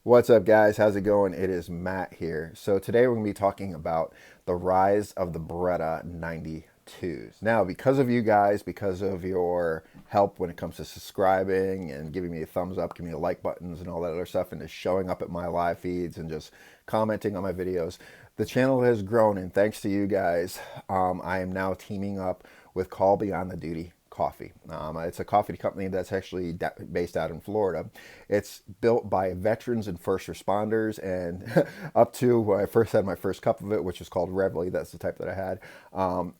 What's up, guys? How's it going? It is Matt here. So today we're going to be talking about the rise of the Beretta 92s. Now, because of you guys, because of your help when it comes to subscribing and giving me a thumbs up, giving me the like buttons and all that other stuff, and just showing up at my live feeds and just commenting on my videos, the channel has grown, and thanks to you guys, I am now teaming up with Call Beyond the Duty Coffee. It's a coffee company that's actually based out in Florida. It's built by veterans and first responders, and up to when I first had my first cup of it, which is called Reveille, that's the type that I had,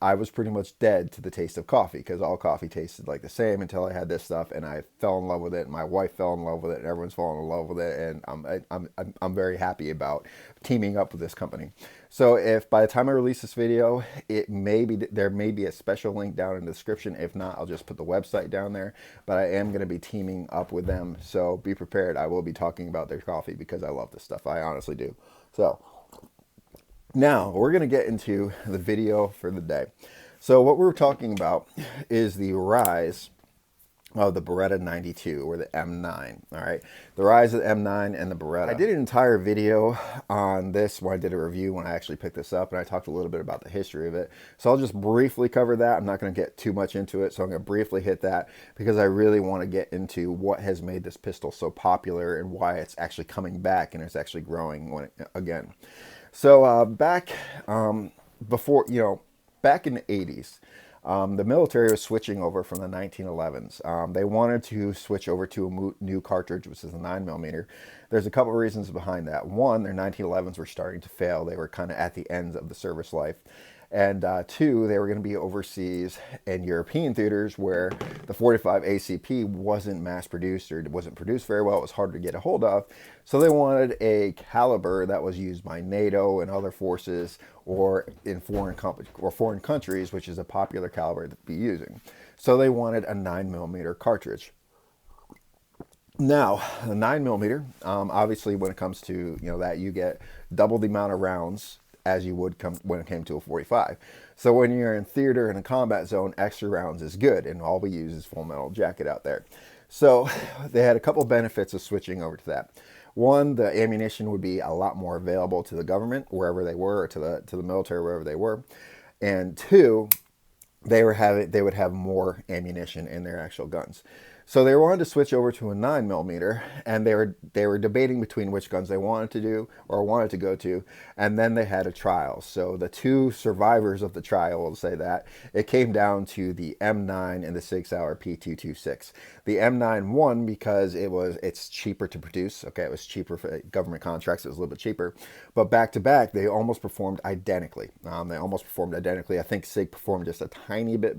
I was pretty much dead to the taste of coffee because all coffee tasted like the same until I had this stuff, and I fell in love with it, and my wife fell in love with it, and everyone's fallen in love with it, and I'm very happy about teaming up with this company. So if by the time I release this video, there may be a special link down in the description. If not, I'll just put the website down there. But I am going to be teaming up with them, so be prepared. I will be talking about their coffee because I love this stuff. I honestly do. So now we're going to get into the video for the day. So what we're talking about is the rise of the Beretta 92, or the M9. All right, the rise of the M9 and the Beretta. I did an entire video on this when I did a review when I actually picked this up, and I talked a little bit about the history of it. So I'll just briefly cover that. I'm not going to get too much into it, so I'm going to briefly hit that because I really want to get into what has made this pistol so popular and why it's actually coming back and it's actually growing again. So back before, back in the 80s. The military was switching over from the 1911s. They wanted to switch over to a new cartridge, which is a 9mm. There's a couple of reasons behind that. One, their 1911s were starting to fail. They were kind of at the ends of the service life. And two, they were going to be overseas in European theaters where the 45 ACP wasn't mass produced, or it wasn't produced very well. It was hard to get a hold of. So they wanted a caliber that was used by NATO and other forces, or in foreign countries, which is a popular caliber to be using. So they wanted a 9mm cartridge. Now, the 9mm, obviously, when it comes to that, you get double the amount of rounds as you would when it came to a 45. So when you're in theater in a combat zone, extra rounds is good, and all we use is full metal jacket out there. So they had a couple benefits of switching over to that. One, the ammunition would be a lot more available to the government wherever they were, or to the military wherever they were. And two, they would have more ammunition in their actual guns. So they wanted to switch over to a 9mm, and they were debating between which guns they wanted to do or wanted to go to, and then they had a trial. So the two survivors of the trial will say that it came down to the M9 and the SIG Sauer P226. The M9 won because it's cheaper to produce. Okay, it was cheaper for government contracts. It was a little bit cheaper, but back to back, they almost performed identically. I think SIG performed just a tiny bit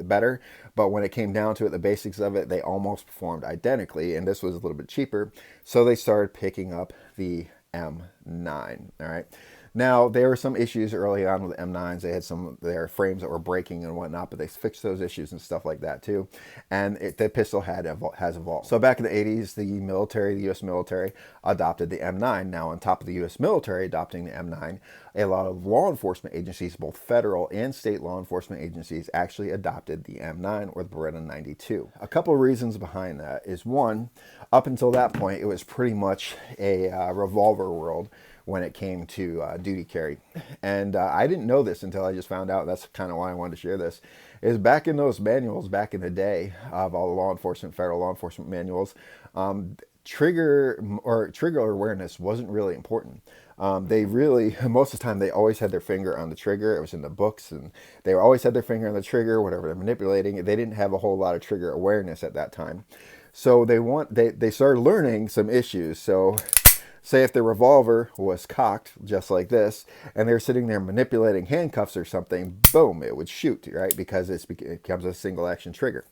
better, but when it came down to it, the basics of it, they almost performed identically, and this was a little bit cheaper, so they started picking up the M9. All right, now there were some issues early on with the M9s. They had some their frames that were breaking and whatnot, but they fixed those issues and stuff like that too, and the pistol has evolved. So back in the 80s, the U.S. military adopted the M9. Now, on top of the U.S. military adopting the M9, a lot of law enforcement agencies, both federal and state law enforcement agencies, actually adopted the M9, or the Beretta 92. A couple of reasons behind that is, one, up until that point, it was pretty much a revolver world when it came to duty carry. And I didn't know this until I just found out. That's kind of why I wanted to share this. Is back in those manuals, back in the day of all the federal law enforcement manuals, trigger awareness wasn't really important. Most of the time, they always had their finger on the trigger. It was in the books, and they always had their finger on the trigger, whatever they're manipulating. They didn't have a whole lot of trigger awareness at that time. So they started learning some issues. So say if the revolver was cocked just like this, and they're sitting there manipulating handcuffs or something, boom, it would shoot, right? Because it becomes a single action trigger.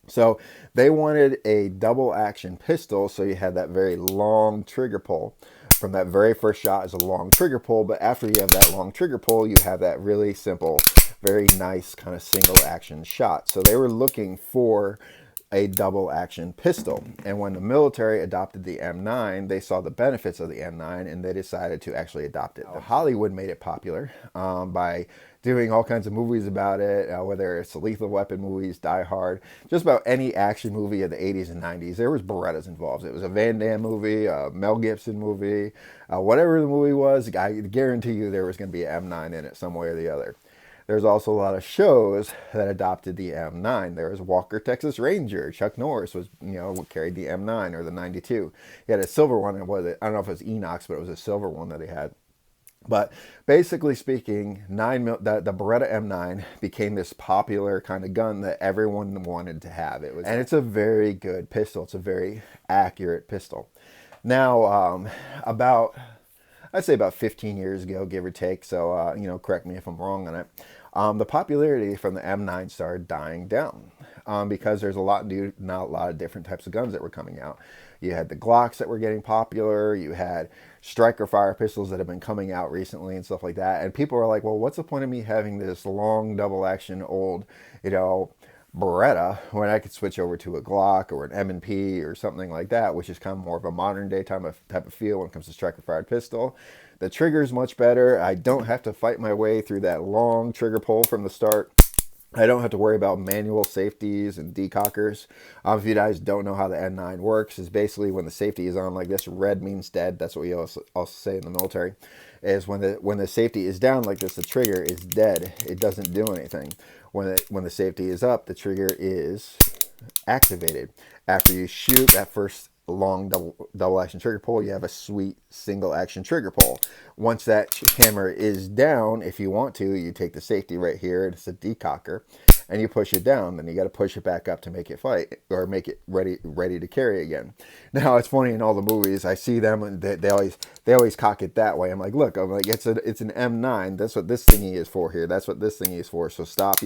So they wanted a double action pistol, so you had that very long trigger pull. From that very first shot is a long trigger pull, but after you have that long trigger pull, you have that really simple, very nice kind of single action shot. So they were looking for a double action pistol. And when the military adopted the M9, they saw the benefits of the M9 and they decided to actually adopt it. Hollywood made it popular by doing all kinds of movies about it, whether it's the Lethal Weapon movies, Die Hard, just about any action movie of the 80s and 90s. There was Berettas involved. It was a Van Damme movie, a Mel Gibson movie, whatever the movie was, I guarantee you there was going to be an M9 in it some way or the other. There's also a lot of shows that adopted the M9. There was Walker, Texas Ranger. Chuck Norris was, carried the M9 or the 92. He had a silver one. I don't know if it was Enox, but it was a silver one that he had. But basically speaking, the Beretta M9 became this popular kind of gun that everyone wanted to have. And it's a very good pistol. It's a very accurate pistol. Now, I'd say about 15 years ago, give or take. So, correct me if I'm wrong on it. The popularity from the M9 started dying down because there's not a lot of different types of guns that were coming out. You had the Glocks that were getting popular. You had striker fire pistols that have been coming out recently and stuff like that. And people are like, well, what's the point of me having this long double action old, Beretta when I could switch over to a Glock or an M&P or something like that, which is kind of more of a modern day type of feel when it comes to striker fired pistol. The trigger is much better. I don't have to fight my way through that long trigger pull from the start. I don't have to worry about manual safeties and decockers. If you guys don't know how the M9 works, is basically when the safety is on like this, red means dead. That's what we also say in the military, is when the safety is down like this, the trigger is dead. It doesn't do anything. When the safety is up, the trigger is activated. After you shoot that first long double action trigger pull, you have a sweet single action trigger pull. Once that hammer is down, if you want to, you take the safety right here, it's a decocker, and you push it down. Then you got to push it back up to make it fight or make it ready to carry again. Now it's funny, in all the movies I see them and they always cock it that way. I'm like, it's an M9. That's what this thingy is for here. That's what this thingy is for. So stop,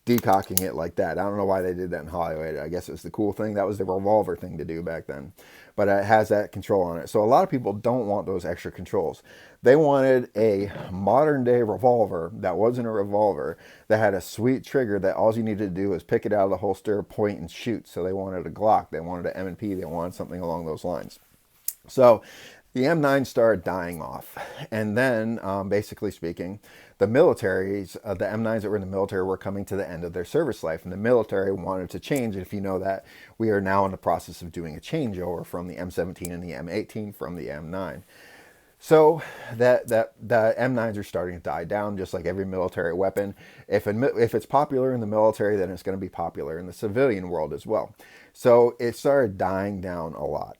decocking it like that. I don't know why they did that in Hollywood. I guess it was the cool thing. That was the revolver thing to do back then. But it has that control on it. So a lot of people don't want those extra controls. They wanted a modern day revolver that wasn't a revolver, that had a sweet trigger that all you needed to do was pick it out of the holster, point, and shoot. So they wanted a Glock. They wanted an M&P. They wanted something along those lines. So the M9 started dying off. And then, basically speaking, the militaries, the M9s that were in the military were coming to the end of their service life. And the military wanted to change. If you know that, we are now in the process of doing a changeover from the M17 and the M18 from the M9. So the M9s are starting to die down, just like every military weapon. If it's popular in the military, then it's going to be popular in the civilian world as well. So it started dying down a lot.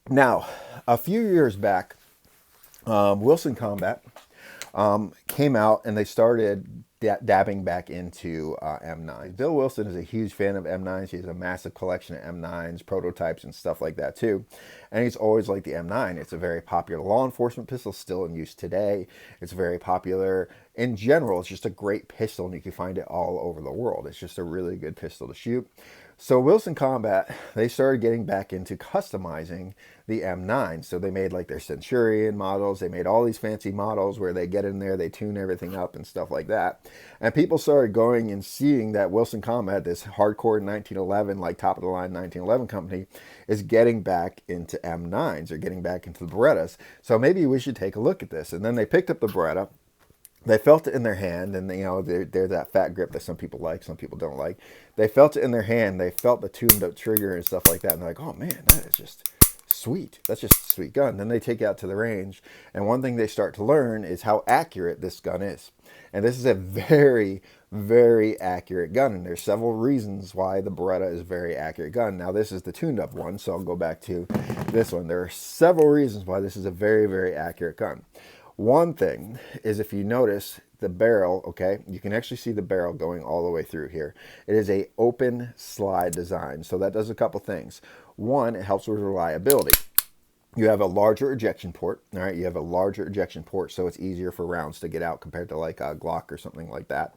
Now, a few years back, Wilson Combat came out and they started dabbing back into M9. Bill Wilson is a huge fan of M9s. He has a massive collection of M9s, prototypes, and stuff like that too. And he's always liked the M9. It's a very popular law enforcement pistol, still in use today. It's very popular in general. It's just a great pistol, and you can find it all over the world. It's just a really good pistol to shoot. So Wilson Combat, they started getting back into customizing the M9. So they made like their Centurion models. They made all these fancy models where they get in there, they tune everything up and stuff like that. And people started going and seeing that Wilson Combat, this hardcore 1911, like top of the line 1911 company, is getting back into M9s or getting back into the Berettas. So maybe we should take a look at this. And then they picked up the Beretta. They felt it in their hand, and they're that fat grip that some people like, some people don't like. They felt it in their hand. They felt the tuned up trigger and stuff like that, and they're like, oh man, that is just sweet. That's just a sweet gun. Then they take it out to the range, and one thing they start to learn is how accurate this gun is. And this is a very, very accurate gun, and there's several reasons why the Beretta is a very accurate gun. Now, this is the tuned up one, so I'll go back to this one. There are several reasons why this is a very, very accurate gun. One thing is, if you notice the barrel, okay, you can actually see the barrel going all the way through here. It is a open slide design, so that does a couple things. One, it helps with reliability. You have a larger ejection port, all right? You have a larger ejection port, so it's easier for rounds to get out compared to like a Glock or something like that.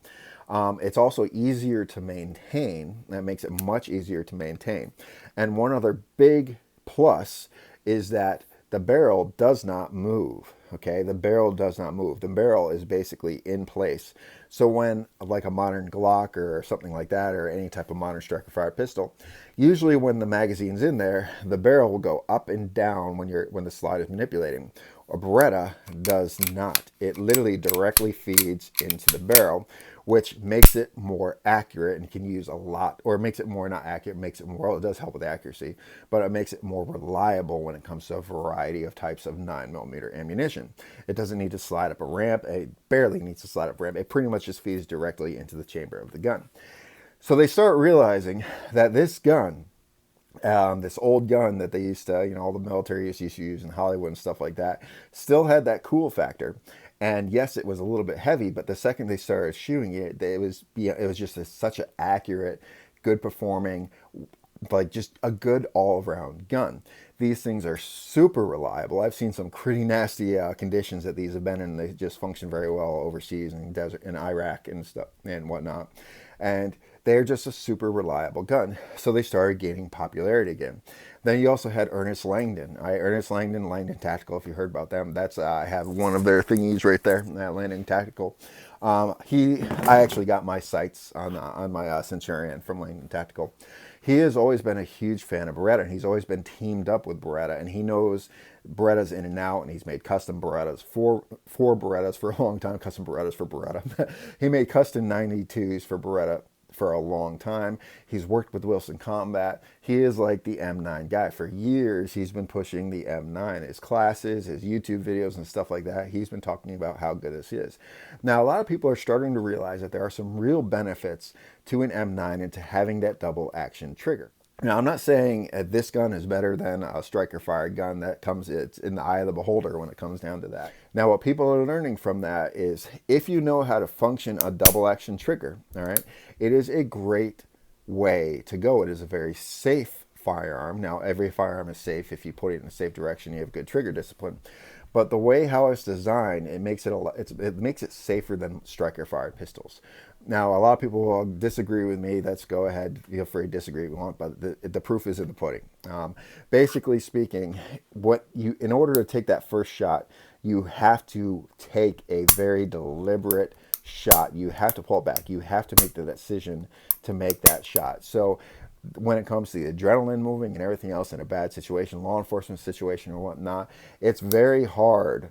It's also easier to maintain. That makes it much easier to maintain. And one other big plus is that the barrel does not move. Okay, the barrel does not move. The barrel is basically in place. So when, like a modern Glock or something like that, or any type of modern striker fired pistol, usually when the magazine's in there, the barrel will go up and down when the slide is manipulating. A Beretta does not. It literally directly feeds into the barrel, which makes it more accurate and can use a lot, or makes it more, not accurate, makes it more, well, it does help with accuracy, but it makes it more reliable when it comes to a variety of types of 9mm ammunition. It doesn't need to slide up a ramp. It barely needs to slide up a ramp. It pretty much just feeds directly into the chamber of the gun. So they start realizing that this gun, this old gun that they used to, all the military used to use in Hollywood and stuff like that, still had that cool factor. And yes, it was a little bit heavy, but the second they started shooting it, it was just such an accurate, good performing, like just a good all-around gun. These things are super reliable. I've seen some pretty nasty conditions that these have been in. They just function very well overseas in desert, in Iraq and stuff and whatnot. And they're just a super reliable gun. So they started gaining popularity again. Then you also had Ernest Langdon. Ernest Langdon, Langdon Tactical, if you heard about them. That's I have one of their thingies right there, that Langdon Tactical. I actually got my sights on my Centurion from Langdon Tactical. He has always been a huge fan of Beretta, and he's always been teamed up with Beretta, and he knows Berettas in and out, and he's made custom Berettas for Berettas for a long time, custom Berettas for Beretta. He made custom 92s for Beretta for a long time. He's worked with Wilson Combat. He is like the M9 guy. For years, he's been pushing the M9. His classes, his YouTube videos and stuff like that, he's been talking about how good this is. Now, a lot of people are starting to realize that there are some real benefits to an M9 and to having that double action trigger. Now, I'm not saying this gun is better than a striker fired gun. It's in the eye of the beholder when it comes down to that. Now, what people are learning from that is if you know how to function a double action trigger, all right, it is a great way to go. It is a very safe firearm. Now, every firearm is safe if you put it in a safe direction, you have good trigger discipline. But the way how it's designed, it makes it safer than striker fired pistols. Now, a lot of people will disagree with me. Let's go ahead. Feel free to disagree if you want, but the proof is in the pudding. Basically speaking, in order to take that first shot, you have to take a very deliberate shot. You have to pull back. You have to make the decision to make that shot. So when it comes to the adrenaline moving and everything else in a bad situation, law enforcement situation or whatnot, it's very hard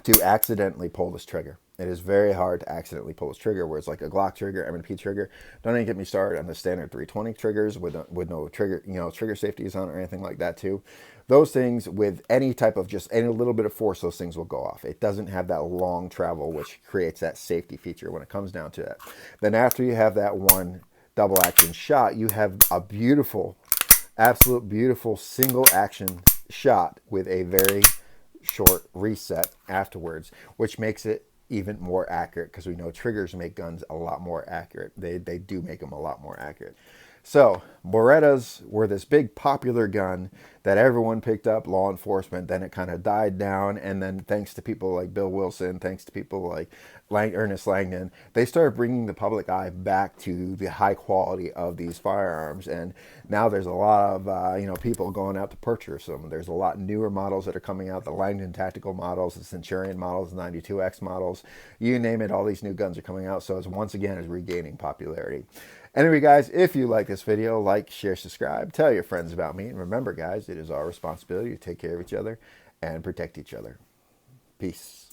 to accidentally pull this trigger. It is very hard to accidentally pull this trigger, where it's like a Glock trigger, M&P trigger. Don't even get me started on the standard 320 triggers with no trigger, trigger safeties on or anything like that too. Those things, with any type of just any little bit of force, those things will go off. It doesn't have that long travel, which creates that safety feature when it comes down to that. Then after you have that one double action shot, you have a beautiful, absolute beautiful single action shot with a very short reset afterwards, which makes it even more accurate, because we know triggers make guns a lot more accurate. They do make them a lot more accurate. So Berettas were this big popular gun that everyone picked up, law enforcement. Then it kind of died down, and then thanks to people like Bill Wilson, thanks to people like Ernest Langdon, they started bringing the public eye back to the high quality of these firearms. And now there's a lot of people going out to purchase them. There's a lot newer models that are coming out, the Langdon Tactical models, the Centurion models, the 92X models, you name it. All these new guns are coming out, so it's once again is regaining popularity. Anyway, guys, if you like this video, like, share, subscribe, tell your friends about me. And remember, guys, it is our responsibility to take care of each other and protect each other. Peace.